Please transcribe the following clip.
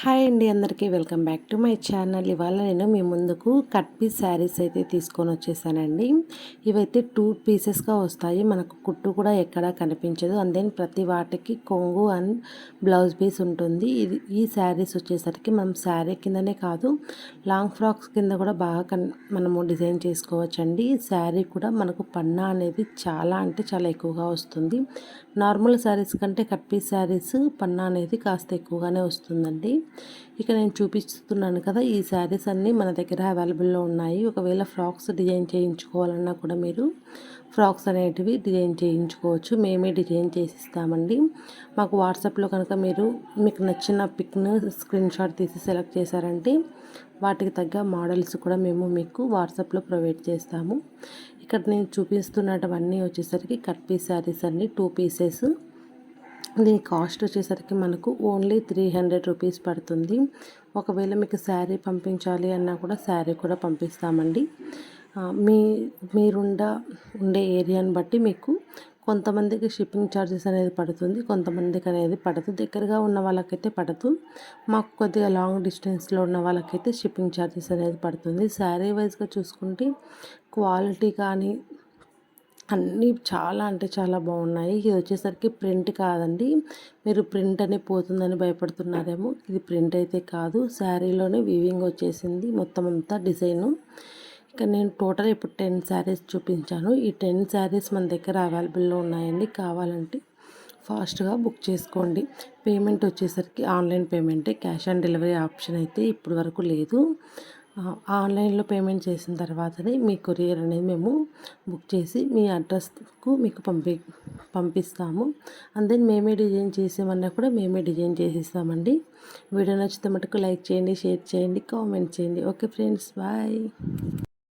Hi అండి, అందరికీ welcome back to my channel. ఇవాళ నేను మీ ముందుకు కట్ పీస్ శారీస్ అయితే తీసుకొని వచ్చేసానండి. ఇవైతే 2 పీసెస్గా వస్తాయి. మనకు కుట్టు కూడా ఎక్కడా కనిపించదు. అండ్ దెన్ ప్రతి వాటికి కొంగు అండ్ బ్లౌజ్ పీస్ ఉంటుంది. ఈ శారీస్ వచ్చేసరికి మనం శారీ కిందనే కాదు, లాంగ్ ఫ్రాక్స్ కింద కూడా బాగా మనము డిజైన్ చేసుకోవచ్చండి. శారీ కూడా మనకు పన్నా అనేది చాలా అంటే చాలా ఎక్కువగా వస్తుంది. నార్మల్ శారీస్ కంటే కట్ పీస్ శారీస్ పన్నా అనేది కాస్త ఎక్కువగానే వస్తుందండి. ఇక నేను చూపిస్తున్నాను కదా, ఈ శారీస్ అన్నీ మన దగ్గర అవైలబుల్లో ఉన్నాయి. ఒకవేళ ఫ్రాక్స్ డిజైన్ చేయించుకోవాలన్నా కూడా మీరు ఫ్రాక్స్ అనేటివి డిజైన్ చేయించుకోవచ్చు. మేమే డిజైన్ చేసిస్తామండి. మాకు వాట్సాప్లో కనుక మీకు నచ్చిన పిక్ను స్క్రీన్ షాట్ తీసి సెలెక్ట్ చేశారంటే వాటికి తగ్గ మోడల్స్ కూడా మేము మీకు వాట్సాప్లో ప్రొవైడ్ చేస్తాము. ఇక్కడ నేను చూపిస్తున్నటువన్నీ వచ్చేసరికి కట్ పీస్ శారీస్ అండి, 2 పీసెస్. దీని కాస్ట్ వచ్చేసరికి మనకు ఓన్లీ 300 రూపీస్ పడుతుంది. ఒకవేళ మీకు శారీ పంపించాలి అన్నా కూడా శారీ కూడా పంపిస్తామండి. ఉండే ఏరియాని బట్టి మీకు కొంతమందికి షిప్పింగ్ ఛార్జెస్ అనేది పడుతుంది, కొంతమందికి అనేది పడదు. దగ్గరగా ఉన్న వాళ్ళకైతే పడదు. మాకు కొద్దిగా లాంగ్ డిస్టెన్స్లో ఉన్న వాళ్ళకైతే షిప్పింగ్ ఛార్జెస్ అనేది పడుతుంది. శారీ వైజ్గా చూసుకుంటే క్వాలిటీ కానీ అన్నీ చాలా అంటే చాలా బాగున్నాయి. ఇది వచ్చేసరికి ప్రింట్ కాదండి. మీరు ప్రింట్ అని పోతుందని భయపడుతున్నారేమో, ఇది ప్రింట్ అయితే కాదు. శారీలోనే వీవింగ్ వచ్చేసింది మొత్తం అంతా డిజైను. ఇక నేను టోటల్ ఇప్పుడు 10 శారీస్ చూపించాను. ఈ 10 శారీస్ మన దగ్గర అవైలబుల్లో ఉన్నాయండి. కావాలంటే ఫాస్ట్గా బుక్ చేసుకోండి. పేమెంట్ వచ్చేసరికి ఆన్లైన్ పేమెంటే, క్యాష్ ఆన్ డెలివరీ ఆప్షన్ అయితే ఇప్పటి వరకు లేదు. ఆన్లైన్లో పేమెంట్ చేసిన తర్వాతనే మీ కొరియర్ అనేది మేము బుక్ చేసి మీ అడ్రస్కు మీకు పంపిస్తాము. అండ్ దెన్ మేమే డిజైన్ చేసేమన్నా కూడా మేమే డిజైన్ చేసిస్తామండి. వీడియో నచ్చితే మటుకు లైక్ చేయండి, షేర్ చేయండి, కామెంట్ చేయండి. Okay friends, bye.